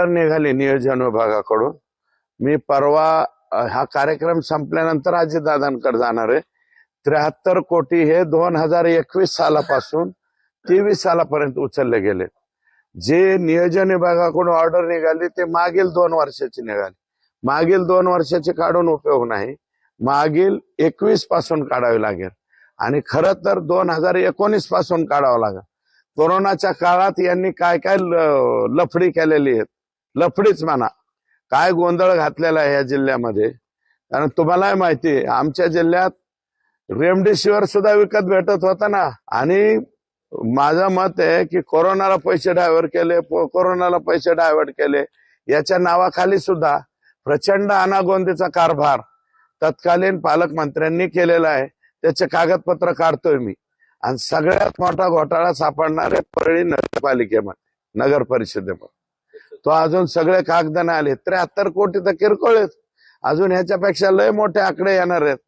निघाली नियोजन विभागाकडून. मी परवा हा कार्यक्रम संपल्यानंतर अजितदादांकडे जाणार आहे. 73 कोटी हे 2021 सालापासून 23 सालापर्यंत उचलले गेले. जे नियोजन विभागाकडून ऑर्डर निघाली ते मागील 2 वर्षाची निघाली. मागील 2 वर्षाची काढून उपयोग नाही, मागील 21 पासून काढावी लागेल. आणि खरं तर 2019 पासून काढावं लागेल. कोरोनाच्या काळात यांनी काय काय लफडी केलेली आहे, लफडीच म्हणा, काय गोंधळ घातलेला आहे या जिल्ह्यामध्ये. कारण तुम्हालाही माहिती आहे, आमच्या जिल्ह्यात रेमडेसिवीर सुद्धा विकत भेटत होता ना. आणि माझं मत आहे की कोरोनाला पैसे डायव्हर्ट केले, कोरोनाला पैसे डायव्हर्ट केले, याच्या नावाखाली सुद्धा प्रचंड अनागोंदीचा कारभार तत्कालीन पालकमंत्र्यांनी केलेला आहे. त्याचे कागदपत्र काढतोय मी. आणि सगळ्यात मोठा घोटाळा सापडणारे परळी नगरपालिकेमध्ये, नगर परिषदेमध्ये, तो अजून सगळे कागद नाही आले. 73 कोटी तर किरकोळ आहेत, अजून ह्याच्यापेक्षा लय मोठे आकडे येणार आहेत.